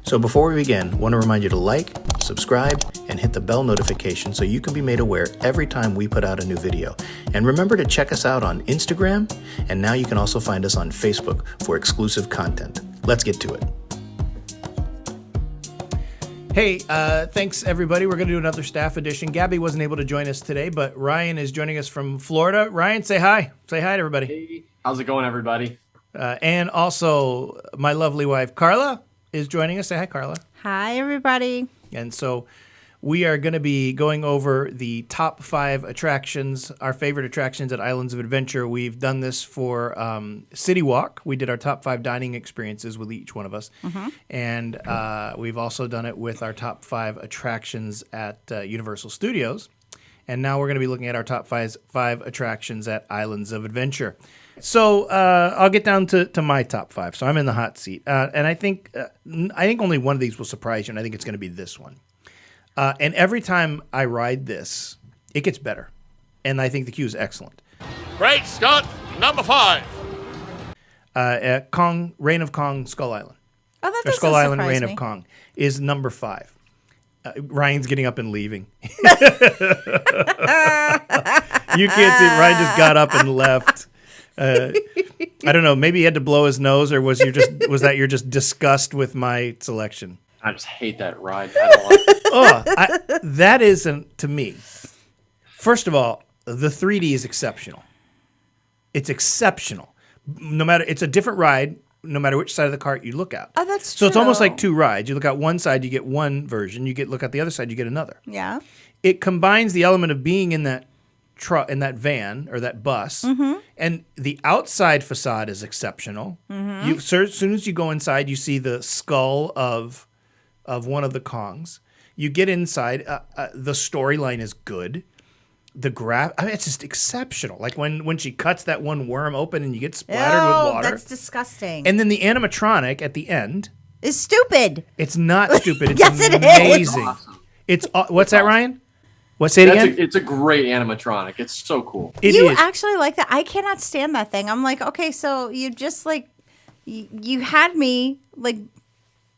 So before we begin, I want to remind you to like, subscribe, and hit the bell notification so you can be made aware every time we put out a new video. And remember to check us out on Instagram, and now you can also find us on Facebook for exclusive content. Let's get to it. Hey, thanks everybody. We're going to do another staff edition. Gabby wasn't able to join us today, but Ryan is joining us from Florida. Ryan, say hi. Say hi to everybody. Hey, how's it going, everybody? And also, my lovely wife, Carla, is joining us. Say hi, Carla. Hi, everybody. And so we are going to be going over the top 5 attractions, our favorite attractions at Islands of Adventure. We've done this for City Walk. We did our top 5 dining experiences with each one of us. Mm-hmm. And we've also done it with our top 5 attractions at Universal Studios. And now we're going to be looking at our top 5 attractions at Islands of Adventure. So I'll get down to my top 5. So I'm in the hot seat, and I think only one of these will surprise you, and I think it's going to be this one. And every time I ride this, it gets better, and I think the queue is excellent. Great Scott, number 5. Reign of Kong, Skull Island. Oh, that or doesn't Skull Island, surprise Reign me. of Kong is number 5. Ryan's getting up and leaving. You can't see. Ryan just got up and left. I don't know. Maybe he had to blow his nose, or was that you're just disgust with my selection? I just hate that ride. I don't like it. That isn't to me. First of all, the 3D is exceptional. It's exceptional. It's a different ride, no matter which side of the cart you look at. Oh, that's true. So it's almost like 2 rides. You look at one side, you get one version. Look at the other side, you get another. Yeah. It combines the element of being in that in that van or that bus, Mm-hmm. and the outside facade is exceptional. Mm-hmm. As soon as you go inside, you see the skull of one of the Kongs. You get inside, the storyline is good. It's just exceptional. Like when she cuts that one worm open and you get splattered with water. That's disgusting. And then the animatronic at the end. It's stupid. It's not stupid. It's Yes, it is. amazing. Awesome. It's what's that, Ryan? Say it again? It's a great animatronic. It's so cool. You is. actually like that? I cannot stand that thing. I'm like, okay, so you just like you had me like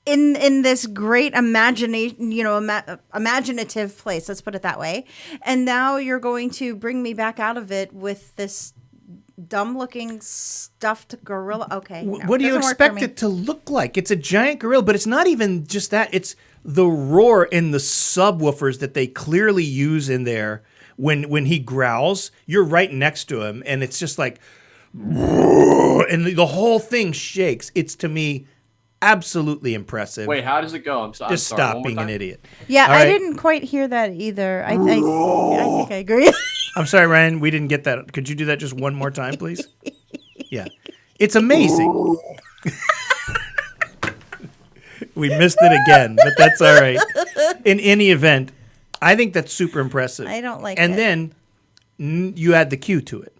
in this great imagination, imaginative place. Let's put it that way. And now you're going to bring me back out of it with this dumb-looking stuffed gorilla. Okay. No, What do you expect it to look like? It's a giant gorilla, but it's not even just that. It's the roar and the subwoofers that they clearly use in there when he growls. You're right next to him, and it's just like, and the whole thing shakes. It's, to me, absolutely impressive. Wait, how does it go? I'm sorry. Just stop being an idiot. Yeah, All I right. didn't quite hear that either. I think I agree. I'm sorry, Ryan. We didn't get that. Could you do that just one more time, please? Yeah. It's amazing. We missed it again, but that's all right. In any event, I think that's super impressive. I don't like and it. And then you add the queue to it.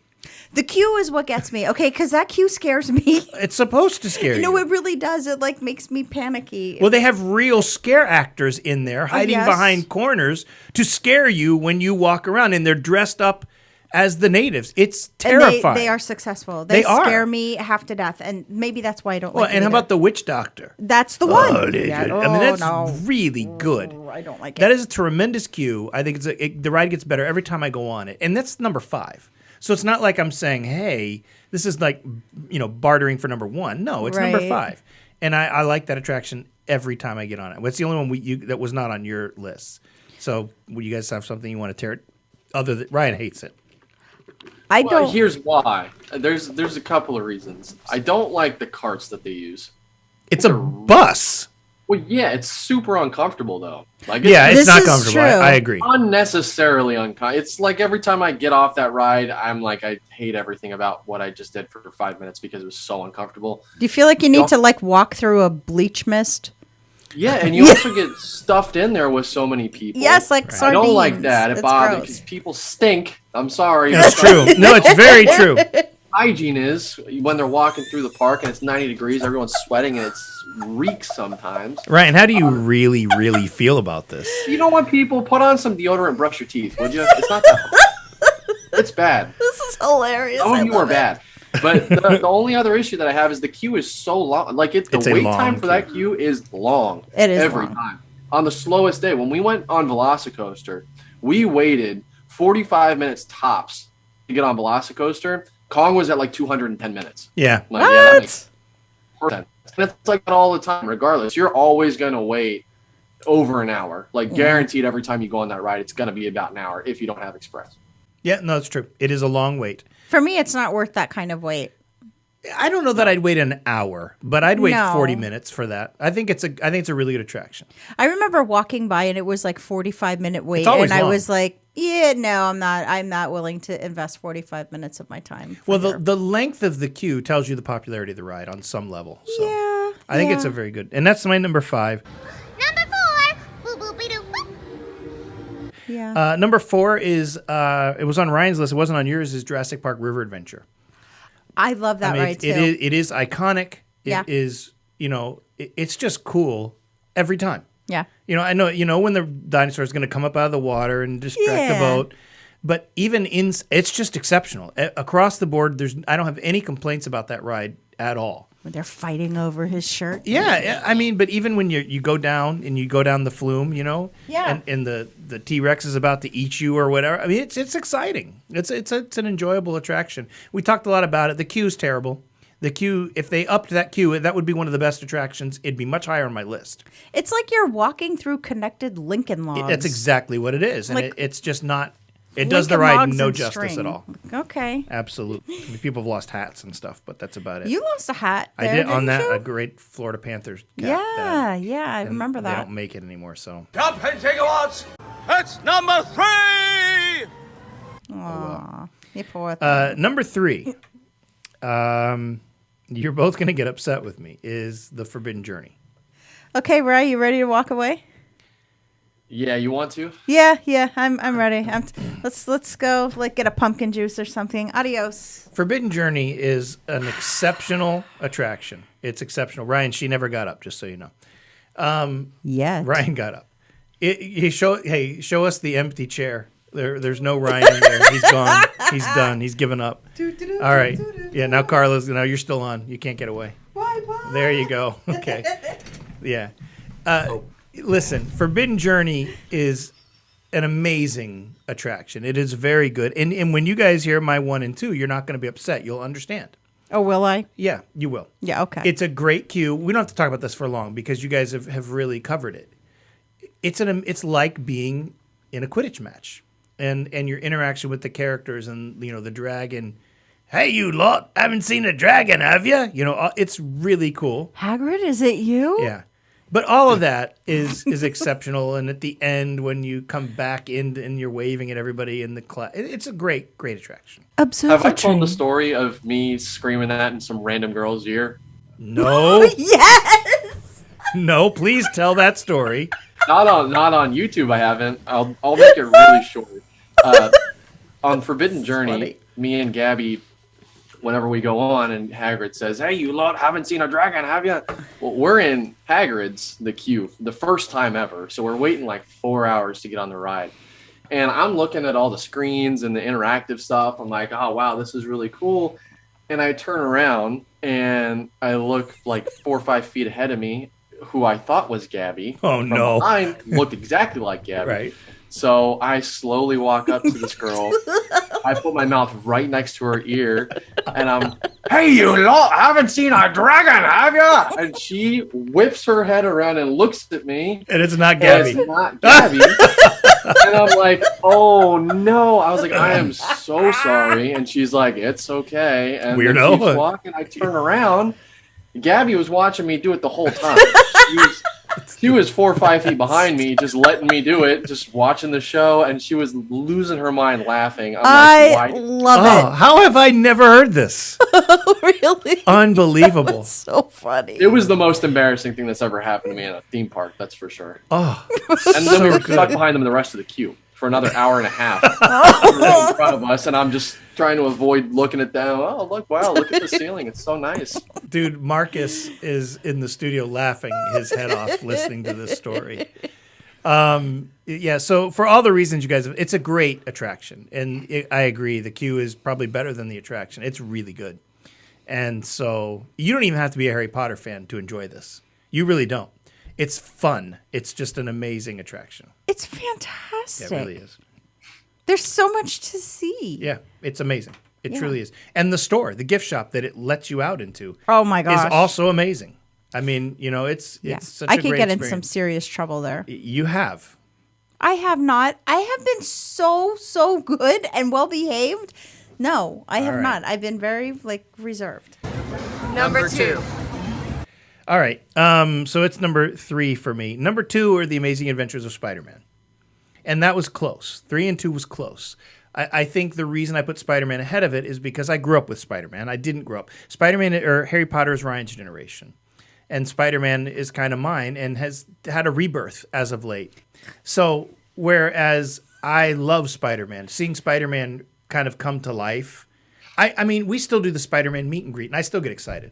The queue is what gets me. Okay, because that queue scares me. It's supposed to scare you. No, it really does. It like makes me panicky. Well, they have real scare actors in there hiding yes. behind corners to scare you when you walk around, and they're dressed up as the natives. It's terrifying. And they are successful. They are. scare me half to death, and maybe that's why I don't Well, like it and how either. about the witch doctor? That's the one. I mean, that's no. really good. I don't like it. That is a tremendous queue. I think the ride gets better every time I go on it, and that's number 5. So it's not like I'm saying, hey, this is like, bartering for number 1. No, it's number Right. 5. And I like that attraction every time I get on it. It's the only one that was not on your list. So would you guys have something you want to tear it? Ryan hates it. I Well, don't. here's why. There's a couple of reasons. I don't like the carts that they use. It's a bus. Well, yeah, it's super uncomfortable though. Like, Yeah, it's This not is comfortable. true. I agree. unnecessarily uncomfortable. It's like every time I get off that ride, I'm like, I hate everything about what I just did for 5 minutes because it was so uncomfortable. Do you feel like you need to like walk through a bleach mist? Yeah, and you also get stuffed in there with so many people. Yes, like I sardines. don't like that. It It's bothers gross. because people stink. I'm sorry. That's true. No, it's very true. Hygiene is when they're walking through the park and it's 90 degrees, everyone's sweating and it reeks sometimes. Ryan, how do you really, really feel about this? You know what, people? Put on some deodorant and brush your teeth, would you? It's not that hard. It's bad. This is hilarious. Some I of you love are it. bad. But the only other issue that I have is the queue is so long. Like the It's a wait long time for that queue is long. It is every long. time. On the slowest day, when we went on Velocicoaster, we waited 45 minutes tops to get on Velocicoaster. Kong was at like 210 minutes. Yeah. Like, yeah, that makes sense. And it's like that all the time, regardless. You're always going to wait over an hour. Like guaranteed every time you go on that ride, it's going to be about an hour if you don't have Express. Yeah, no, it's true. It is a long wait. For me, it's not worth that kind of wait. I don't know that I'd wait an hour, but I'd wait No. 40 minutes for that. I think it's a really good attraction. I remember walking by and it was like 45-minute wait, always and I long. was like, "Yeah, no, I'm not. I'm not willing to invest 45 minutes of my time." for Well, here." the length of the queue tells you the popularity of the ride on some level. So Yeah, I think yeah. it's a very good, and that's my number 5. Number 4. Boop, boop, doo, boop. Yeah. Number 4 is it was on Ryan's list. It wasn't on yours. Is Jurassic Park River Adventure. I love that ride too. It is iconic. Yeah. It is, it's just cool every time. Yeah. I know when the dinosaur is going to come up out of the water and distract the Yeah. boat, but even it's just exceptional across the board. I don't have any complaints about that ride at all. When they're fighting over his shirt. Yeah, I mean, but even when you go down and you go down the flume, Yeah. and the T-Rex is about to eat you or whatever. I mean, it's exciting. It's an enjoyable attraction. We talked a lot about it. The queue's terrible. The queue, if they upped that queue, that would be one of the best attractions. It'd be much higher on my list. It's like you're walking through connected Lincoln Logs. That's exactly what it is, and Like- it's just not. It does the Lincoln ride Logs no and justice string. at all. Okay. Absolutely. I mean, people have lost hats and stuff, but that's about it. You lost a hat. I there, did on didn't that you? a great Florida Panthers cap. Yeah, yeah, I and remember They that. don't make it anymore, so. Top 10 gigawatts. It's number 3. Aw, you poor thing. Number 3, you're both going to get upset with me, is the Forbidden Journey. Okay, Ray, you ready to walk away? Yeah, you want to? Yeah, I'm ready. Let's go. Like get a pumpkin juice or something. Adios. Forbidden Journey is an exceptional attraction. It's exceptional. Ryan, she never got up, just so you know. Yeah. Ryan got up. Show us the empty chair. There's no Ryan in there. He's gone. He's done. He's given up. All right. Yeah, now Carla's, now you're still on. You can't get away. Bye. There you go. Okay. Yeah. Listen, Forbidden Journey is an amazing attraction. It is very good. And when you guys hear my 1 and 2, you're not going to be upset. You'll understand. Oh, will I? Yeah, you will. Yeah. Okay. It's a great queue. We don't have to talk about this for long because you guys have really covered it. It's like being in a Quidditch match, and your interaction with the characters and the dragon. Hey, you lot! Haven't seen a dragon, have you? It's really cool. Hagrid, is it you? Yeah, but all of that is exceptional. And at the end, when you come back in and you're waving at everybody in the class, it's a great attraction. Observatory. Have I told the story of me screaming that in some random girl's ear? No, Yes. no, please tell that story. Not on YouTube. I haven't. I'll make it really short. On Forbidden Journey, funny. me and Gabby, whenever we go on, and Hagrid says, "Hey, you lot haven't seen a dragon, have you?" Well, we're in Hagrid's the queue the first time ever, so we're waiting like 4 hours to get on the ride. And I'm looking at all the screens and the interactive stuff. I'm like, "Oh wow, this is really cool." And I turn around and I look like 4 or 5 feet ahead of me, who I thought was Gabby. Oh, From no. behind, looked exactly like Gabby. Right. So I slowly walk up to this girl. I put my mouth right next to her ear, and I'm, "Hey, you lot, haven't seen a dragon, have you?" And she whips her head around and looks at me. And it's not And Gabby. it's not Gabby. And I'm like, "Oh no!" I was like, "I am so sorry." And she's like, "It's okay." And then Weirdo. keeps walking. I turn around. Gabby was watching me do it the whole time. She was 4 or 5 feet behind me, just letting me do it, just watching the show, and she was losing her mind laughing. I'm I like, "Why?" love How have I never heard this? it. Really? Unbelievable. So funny. It was the most embarrassing thing that's ever happened to me in a theme park, that's for sure. Oh, And then we were good. stuck behind them the rest of the queue for another hour and a half. Right in front of us, and I'm just trying to avoid looking at them. Oh, look, wow, look at the ceiling. It's so nice. dude, Marcus is in the studio laughing his head off listening to this story. Yeah, so for all the reasons you guys have, it's a great attraction. And I agree, the queue is probably better than the attraction. It's really good. And so you don't even have to be a Harry Potter fan to enjoy this. You really don't. It's fun. It's just an amazing attraction. It's fantastic. Yeah, it really is. There's so much to see. Yeah, it's amazing. It truly is. And the store, the gift shop that it lets you out into, Oh my gosh. is also amazing. I mean, you know, it's such a I great could get in experience. some serious trouble there. You have. I have not. I have been so good and well behaved. No, I have right. not. I've been very reserved. Number 2. All right. So it's number 3 for me. Number 2 are The Amazing Adventures of Spider-Man. And that was close. 3 and 2 was close. I think the reason I put Spider-Man ahead of it is because I grew up with Spider-Man. I didn't grow up. Spider-Man or Harry Potter is Ryan's generation. And Spider-Man is kind of mine and has had a rebirth as of late. So whereas I love Spider-Man, seeing Spider-Man kind of come to life. I mean, we still do the Spider-Man meet and greet, and I still get excited,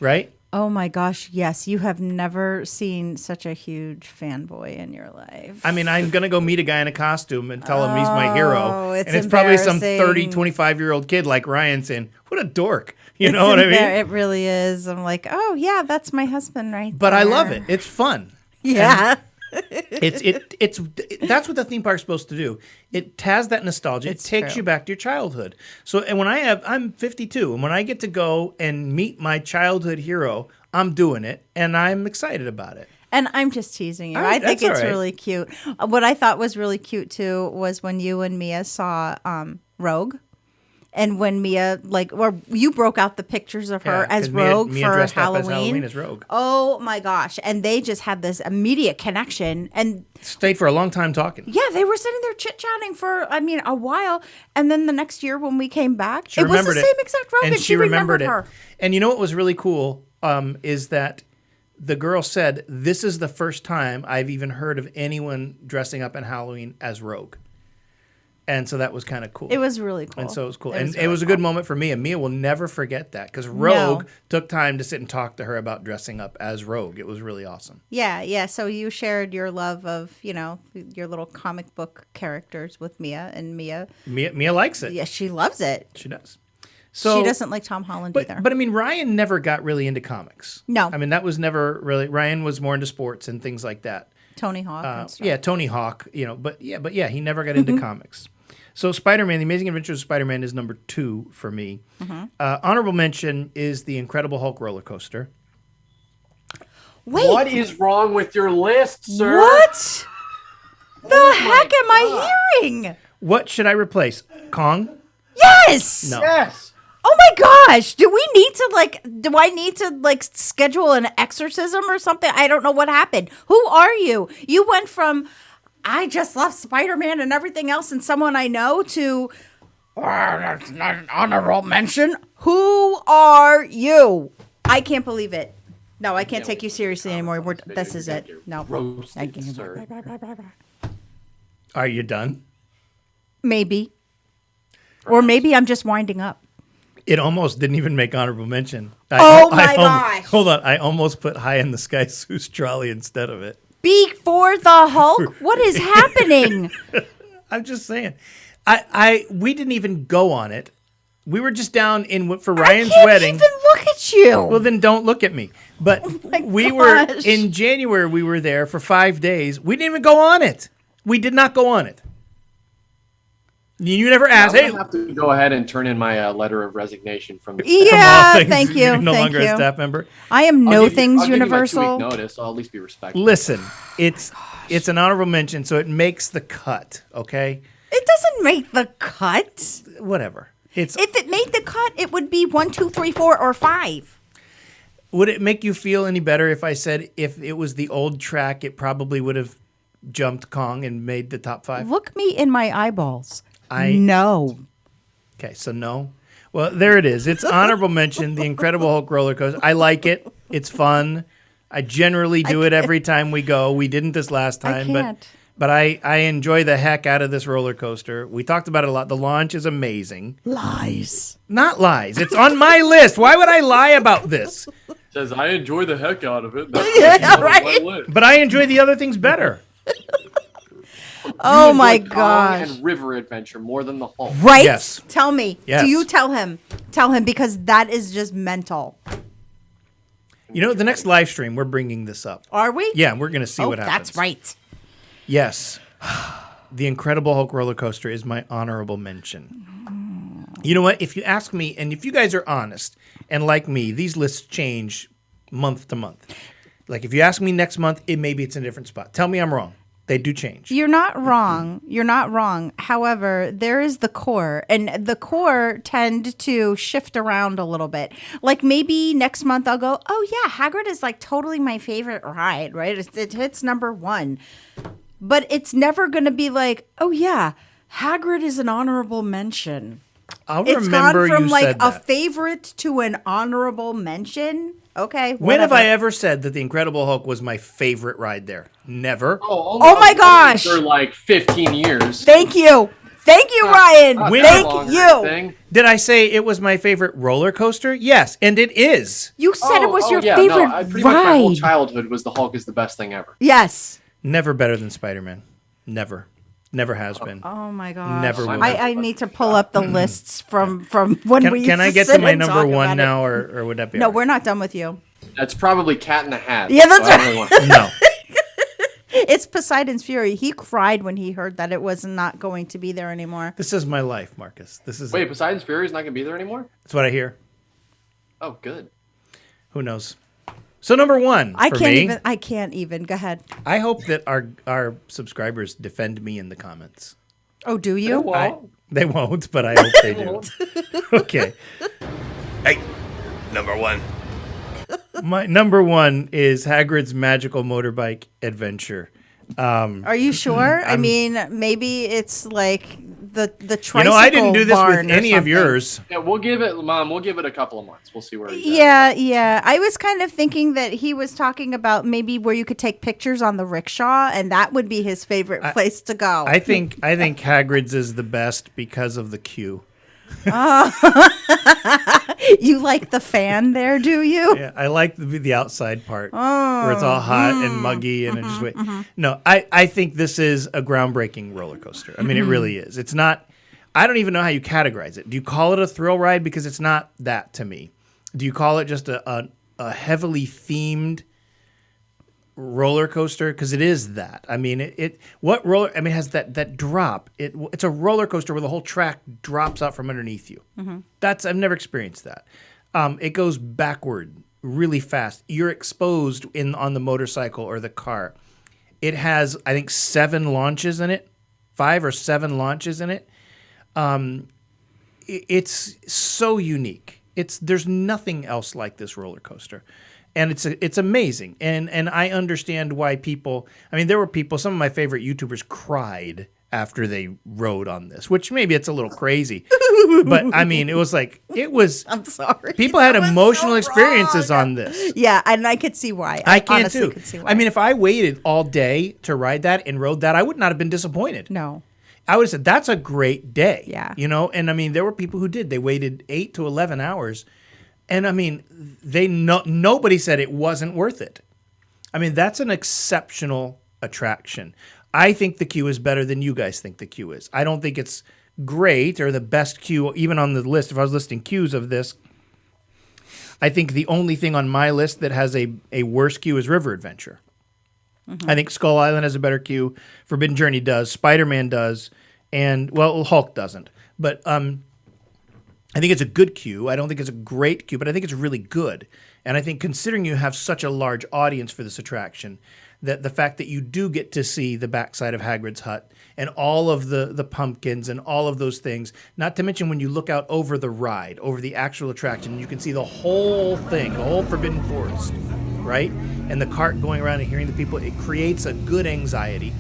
right? Oh my gosh, yes. You have never seen such a huge fanboy in your life. I mean, I'm going to go meet a guy in a costume and tell him he's my hero. it's and it's probably some embarrassing. 30, 25-year-old kid like Ryan saying, what a dork. You know what I mean? It really is. I'm like, oh yeah, that's my husband right But there. I love it. It's fun. Yeah. It's that's what the theme park's supposed to do. It has that nostalgia. It's it takes true. you back to your childhood. So, and I'm 52, and when I get to go and meet my childhood hero, I'm doing it, and I'm excited about it. And I'm just teasing you. All right, I think that's all it's right. really cute. What I thought was really cute too was when you and Mia saw Rogue. And when Mia, or you broke out the pictures of her Yeah, as 'cause Mia Rogue for dressed up as Halloween. Halloween as Rogue. Oh my gosh. And they just had this immediate connection. And Stayed for a long time talking. yeah, they were sitting there chit-chatting for, a while. And then the next year when we came back, She it was the remembered same exact Rogue, and she remembered it. her. And you know what was really cool is that the girl said, this is the first time I've even heard of anyone dressing up in Halloween as Rogue. And so that was kind of cool. It was really cool. And so it was cool. It was And it really was a good moment for Mia. Mia will never forget that because Rogue took time to sit and talk to her about dressing up as Rogue. It was really awesome. Yeah. So you shared your love of, your little comic book characters with Mia, and Mia, Mia likes it. yeah, she loves it. She does. So, She doesn't like Tom Holland either. But I mean, Ryan never got really into comics. No. I mean, that was never really, Ryan was more into sports and things like that. Tony Hawk and stuff. Yeah, Tony Hawk, but he never got into comics. So Spider-Man, The Amazing Adventures of Spider-Man is number 2 for me. Honorable mention is the Incredible Hulk roller coaster. Wait, What is wrong with your list, sir? what the heck am I hearing? What should I replace? Kong? Yes! No. Yes. Oh my gosh. Do I need to schedule an exorcism or something? I don't know what happened. Who are you? You went from I just love Spider-Man and everything else and someone I know to that's not an honorable mention. Who are you? I can't believe it. No, I can't take you seriously anymore. This is it. No. Roasted, sir. Are you done? Maybe. Or maybe I'm just winding up. It almost didn't even make honorable mention. Oh my gosh. Hold on. I almost put High in the Sky Seuss Trolley instead of it. Before the Hulk? What is happening? I'm just saying. We didn't even go on it. We were just down for Ryan's I can't wedding. even look at you. Well, then don't look at me. But we were in January. We were there for 5 days. We didn't even go on it. We did not go on it. You never asked. I'm Hey, gonna have to go ahead and turn in my letter of resignation from the. Yeah, things, thank you. You're no thank longer you. a staff member. I am I'll no give you- things I'll give you my universal. 2-week notice. I'll at least be respectful. Listen, it's an honorable mention, so it makes the cut. Okay, It doesn't make the cut. whatever. It's. If it made the cut, it would be 1, 2, 3, 4, or 5. Would it make you feel any better if I said if it was the old track, it probably would have jumped Kong and made the top 5? Look me in my eyeballs. I- No. Okay, so no. Well, there it is. It's honorable mention, the Incredible Hulk roller coaster. I like it. It's fun. I generally do it every time we go. We didn't this last time, can't. but I enjoy the heck out of this roller coaster. We talked about it a lot. The launch is amazing. Lies. Not lies. It's on my list. Why would I lie about this? Says I enjoy the heck out of it. Yeah, right. But I enjoy the other things better. Oh You my enjoy Kong gosh. And River Adventure more than the Hulk. Right? Yes. Tell me. Yes. Do you tell him? Tell him because that is just mental. You know, the next live stream, we're bringing this up. Are we? Yeah, we're going to see what happens. That's right. Yes. The Incredible Hulk roller coaster is my honorable mention. You know what? If you ask me, and if you guys are honest, and like me, these lists change month to month. Like, if you ask me next month, maybe it's in a different spot. Tell me I'm wrong. They do change. You're not wrong. You're not wrong. However, there is the core, and the core tend to shift around a little bit. Like maybe next month I'll go, oh yeah, Hagrid is like totally my favorite ride, right? It hits number 1. But it's never going to be like, oh yeah, Hagrid is an honorable mention. I'll It's gone remember from you like said a that. favorite to an honorable mention. Okay. When have whatever. I ever said that The Incredible Hulk was my favorite ride there? Never. Oh my gosh. For like 15 years. Thank you. Thank you, Ryan. Not When- that Thank long or you. anything. Did I say it was my favorite roller coaster? Yes, and it is. You said it was your yeah, favorite no, pretty much my whole ride. childhood was the Hulk is the best thing ever. Yes. Never better than Spider-Man. Never. Never has been. Oh my gosh. Never will. I need to pull up the lists from when we used Can I to get sit to my and number talk one about it. now, or would that be No, all right? we're not done with you. That's probably Cat in the Hat. Yeah, that's so I don't really want- No. It's Poseidon's Fury. He cried when he heard that it was not going to be there anymore. This is my life, Marcus. This is Wait, Poseidon's Fury is not going to be there anymore? That's what I hear. Oh, good. Who knows? So number one I for can't me, even. I can't even. Go ahead. I hope that our subscribers defend me in the comments. Oh, do you? Well, They won't, but I hope they do. Okay. Hey, number 1. My number one is Hagrid's Magical Motorbike Adventure. Are you sure? I mean, maybe it's like the tricycle. I didn't do this barn with or any of something. yours. yeah, we'll give it, Mom, we'll give it a couple of months. We'll see where he's at. Yeah. I was kind of thinking that he was talking about maybe where you could take pictures on the rickshaw, and that would be his favorite place to go. I think Hagrid's is the best because of the queue. You like the fan there, do you? Yeah, I like the outside part where it's all hot and muggy and it just wait. No, I think this is a groundbreaking roller coaster. I mean, it really is. It's not. I don't even know how you categorize it. Do you call it a thrill ride? Because it's not that to me. Do you call it just a heavily themed roller coaster? Because it is that. I mean, it has that drop. It's a roller coaster where the whole track drops out from underneath you. I've never experienced that. It goes backward really fast. You're exposed on the motorcycle or the car. It has, I think, 7 launches in it, 5 or 7 launches in it. It's so unique. There's nothing else like this roller coaster. And it's amazing. And I understand why people, I mean, there were people, some of my favorite YouTubers cried after they rode on this, which maybe it's a little crazy. But I mean, it was I'm sorry. people had That was emotional so experiences wrong. on this. Yeah, and I could see why. I can honestly too. could see why. I mean, if I waited all day to ride that and rode that, I would not have been disappointed. no. I would have said, that's a great day. Yeah. And I mean, there were people who did. They waited 8 to 11 hours. And I mean, nobody said it wasn't worth it. I mean, that's an exceptional attraction. I think the queue is better than you guys think the queue is. I don't think it's great or the best queue, even on the list. If I was listing queues of this, I think the only thing on my list that has a worse queue is River Adventure. I think Skull Island has a better queue. Forbidden Journey does. Spider-Man does. And, well, Hulk doesn't. But I think it's a good queue. I don't think it's a great queue, but I think it's really good. And I think considering you have such a large audience for this attraction, that the fact that you do get to see the backside of Hagrid's hut and all of the pumpkins and all of those things, not to mention when you look out over the ride, over the actual attraction, you can see the whole thing, the whole Forbidden Forest, right? And the cart going around and hearing the people, it creates a good anxiety.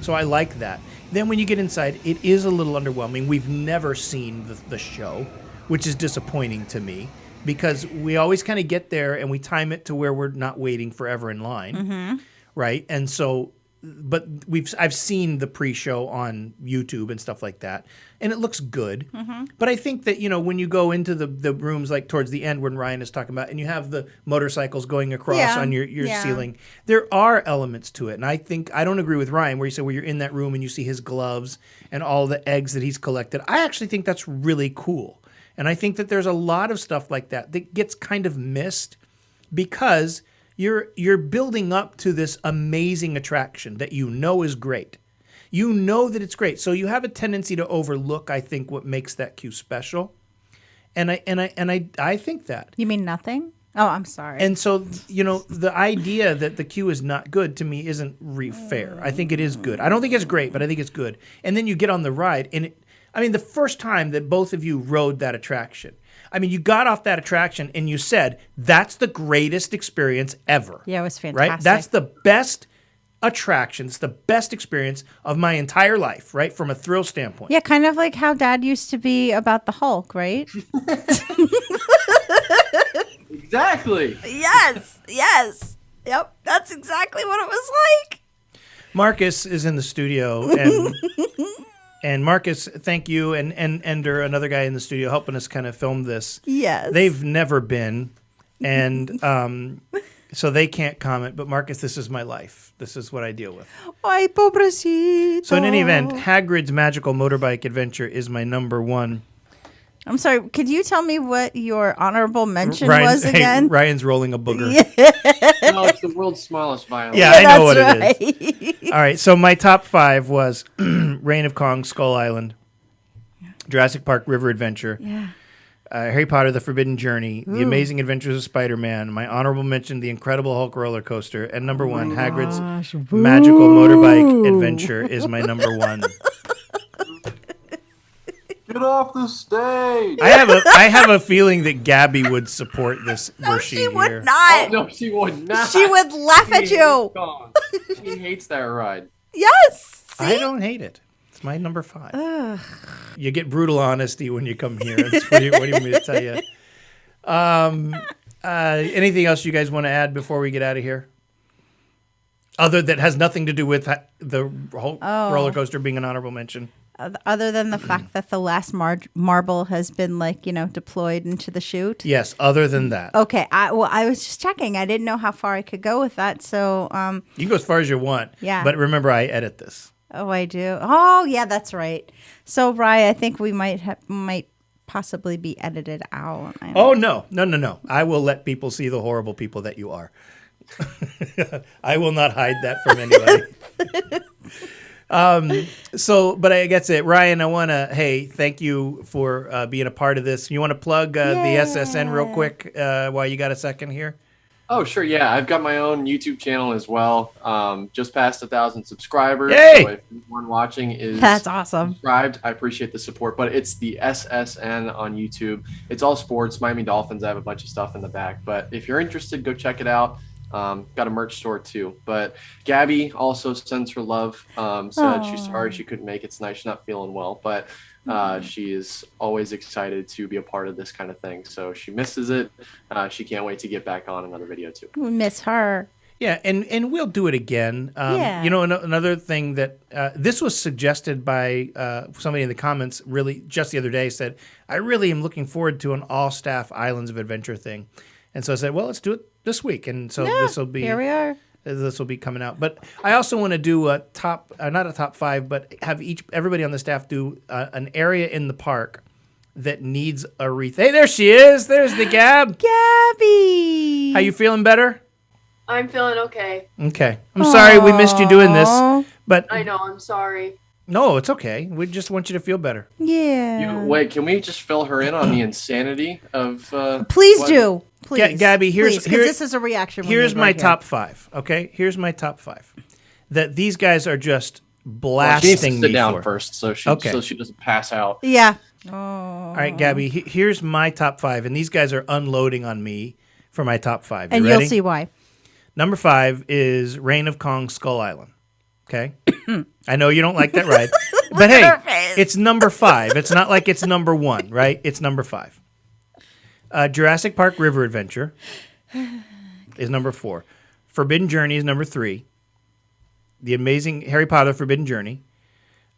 So I like that. Then when you get inside, it is a little underwhelming. We've never seen the show, which is disappointing to me because we always kind of get there and we time it to where we're not waiting forever in line, right? And so but I've seen the pre-show on YouTube and stuff like that, and it looks good. But I think that when you go into the rooms like towards the end when Ryan is talking about, and you have the motorcycles going across on your ceiling, there are elements to it, and I don't agree with Ryan where he said where you're in that room and you see his gloves and all the eggs that he's collected. I actually think that's really cool, and I think that there's a lot of stuff like that gets kind of missed because you're building up to this amazing attraction that is great. You know that it's great. So you have a tendency to overlook, I think, what makes that queue special. And I think that. You mean nothing? Oh, I'm sorry. And so, the idea that the queue is not good to me isn't fair. I think it is good. I don't think it's great, but I think it's good. And then you get on the ride, and the first time that both of you rode that attraction, you got off that attraction and you said, that's the greatest experience ever. Yeah, it was fantastic. Right? That's the best attraction. It's the best experience of my entire life, right? From a thrill standpoint. Yeah, kind of like how Dad used to be about the Hulk, right? Exactly. Yes. Yep, that's exactly what it was like. Marcus is in the studio, and Marcus, thank you, and Ender, another guy in the studio, helping us kind of film this. Yes. They've never been, and so they can't comment. But Marcus, this is my life. This is what I deal with. Ay, pobrecito. So in any event, Hagrid's Magical Motorbike Adventure is my number one. I'm sorry, could you tell me what your honorable mention was again? Ryan's rolling a booger. No, it's the world's smallest violin. Yeah, I know what it is. All right, so my top 5 was Reign of Kong, Skull Island, Jurassic Park River Adventure, Harry Potter, The Forbidden Journey, The Amazing Adventures of Spider-Man, my honorable mention, The Incredible Hulk Roller Coaster, and number 1, Hagrid's Magical Motorbike Adventure is my number 1. Get off the stage! I have a feeling that Gabby would support this. No, she would here. not. Oh, no, she would not. She would laugh at you. She hates that ride. Yes. See? I don't hate it. It's my number 5. Ugh. You get brutal honesty when you come here. What do you want me to tell you? Anything else you guys want to add before we get out of here? Other that has nothing to do with the whole roller coaster being an honorable mention. Other than the fact that the last marble has been deployed into the chute. Yes. Other than that. Okay. I was just checking. I didn't know how far I could go with that. So you can go as far as you want. Yeah. But remember, I edit this. Oh, I do. Oh, yeah, that's right. So, Rye, I think we might possibly be edited out. Oh no. I will let people see the horrible people that you are. I will not hide that from anybody. But I guess Ryan, I want to, thank you for being a part of this. You want to plug the SSN real quick while you got a second here? Oh, sure. Yeah, I've got my own YouTube channel as well. Just past 1,000 subscribers. Yay! So if anyone watching is That's awesome. subscribed, I appreciate the support. But it's the SSN on YouTube. It's all sports, Miami Dolphins. I have a bunch of stuff in the back. But if you're interested, go check it out. Got a merch store too. But Gabby also sends her love. Said she's sorry she couldn't make it tonight. She's not feeling well, but she is always excited to be a part of this kind of thing. So she misses it. She can't wait to get back on another video too. We miss her. Yeah, and we'll do it again. Another thing that this was suggested by somebody in the comments really just the other day said, I really am looking forward to an all-staff Islands of Adventure thing. And so I said, well, let's do it this week. And so this will be here we are. This will be coming out. But I also want to do a top, not a top 5, but have everybody on the staff do an area in the park that needs a Hey, there she is. There's the Gab. Gabby. How you feeling better? I'm feeling okay. Okay. I'm sorry we missed you doing this, but I know, I'm sorry. no, it's okay. We just want you to feel better. Yeah. Wait, can we just fill her in on the insanity of? Please do. Please. Gabby, because this is a reaction. Here's my top 5. Okay, here's my top 5. That these guys are just blasting she needs to sit me down for. first, so she doesn't pass out. Yeah. All right, Gabby. Here's my top 5, and these guys are unloading on me for my top 5. And ready? you'll see why. Number 5 is Reign of Kong, Skull Island. Okay, I know you don't like that ride, but hey, it's number 5. It's not like it's number 1, right? It's number 5. Jurassic Park River Adventure is number 4. Forbidden Journey is number 3. The Amazing Harry Potter Forbidden Journey.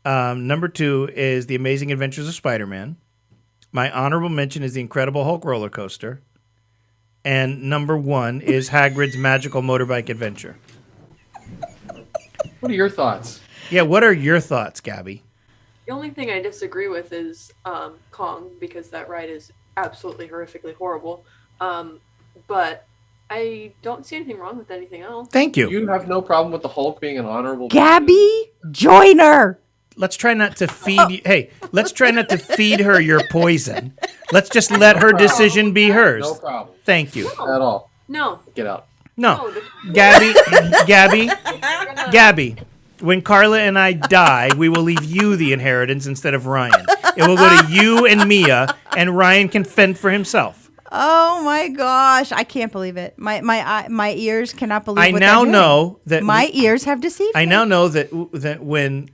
Number 2 is The Amazing Adventures of Spider-Man. My honorable mention is The Incredible Hulk roller coaster. And number 1 is Hagrid's Magical Motorbike Adventure. What are your thoughts? Yeah, what are your thoughts, Gabby? The only thing I disagree with is Kong, because that ride is absolutely horrifically horrible. But I don't see anything wrong with anything else. Thank you. You have no problem with the Hulk being an honorable Gabby Joyner. Let's try not to feed Hey, let's try not to feed her your poison. Let's just let her decision be hers. No problem. Thank you. At all. No. Get out. No. No, Gabby, when Carla and I die, we will leave you the inheritance instead of Ryan. It will go to you and Mia, and Ryan can fend for himself. Oh my gosh, I can't believe it. My ears cannot believe. I what now they're doing. know that My ears have deceived me. I now know that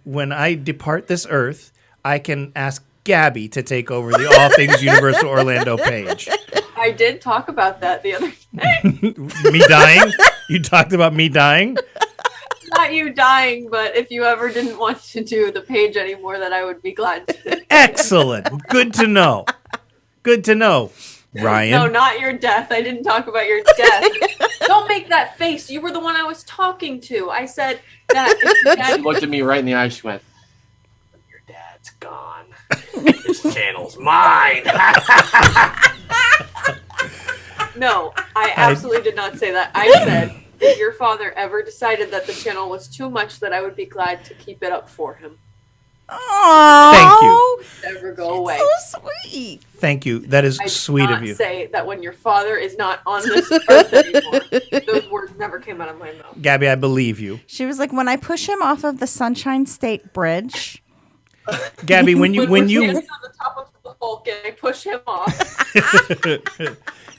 when I depart this earth, I can ask Gabby to take over the All Things Universal Orlando page. I did talk about that the other day. Me dying? You talked about me dying? Not you dying, but if you ever didn't want to do the page anymore, then I would be glad to. Excellent. Good to know. Good to know. Ryan. No, not your death. I didn't talk about your death. Don't make that face. You were the one I was talking to. I said that if your She dad looked at me right in the eye. She went, "Your dad's gone. This channel's mine." No, I absolutely did not say that. I said if your father ever decided that the channel was too much, that I would be glad to keep it up for him. Oh, Thank you. Never go away. so sweet. Thank you. That is I did sweet not of you. say that when your father is not on this earth anymore. Those words never came out of my mouth. Gabby, I believe you. She was like, when I push him off of the Sunshine State Bridge. Gabby, when We're you standing on the top of the Hulk and I push him off.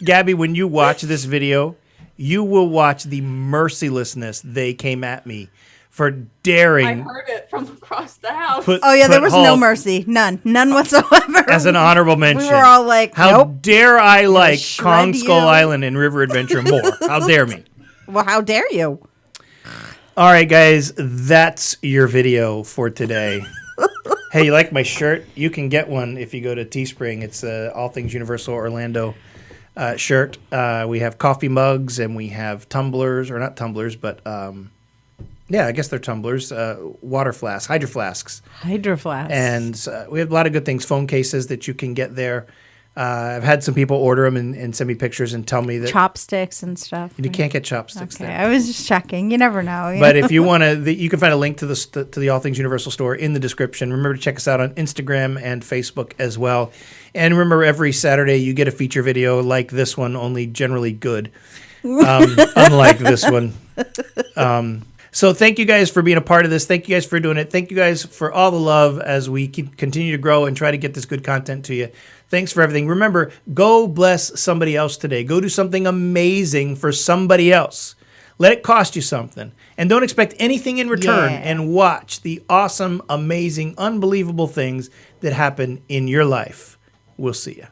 Gabby, when you watch this video, you will watch the mercilessness they came at me for I daring heard it from across the house. put Oh yeah, there put was no Hulk mercy, none whatsoever. as an honorable mention. We were all like, how nope. dare I like shred Kong Skull you. Island and River Adventure more? How dare me? Well, how dare you? All right, guys, that's your video for today. Hey, you like my shirt? You can get one if you go to Teespring. It's All Things Universal Orlando shirt. We have coffee mugs and we have tumblers, or not tumblers, but yeah, I guess they're tumblers, water flasks, hydro flasks. Hydro flask. And we have a lot of good things, phone cases that you can get there. I've had some people order them and send me pictures and tell me that chopsticks and stuff. you can't get chopsticks Okay, there. I was just checking. You never know. But if you want to, you can find a link to the All Things Universal store in the description. Remember to check us out on Instagram and Facebook as well. And remember, every Saturday you get a feature video like this one, only generally good, unlike this one. So thank you guys for being a part of this. Thank you guys for doing it. Thank you guys for all the love as we continue to grow and try to get this good content to you. Thanks for everything. Remember, go bless somebody else today. Go do something amazing for somebody else. Let it cost you something. And don't expect anything in return. Yeah. And watch the awesome, amazing, unbelievable things that happen in your life. We'll see you.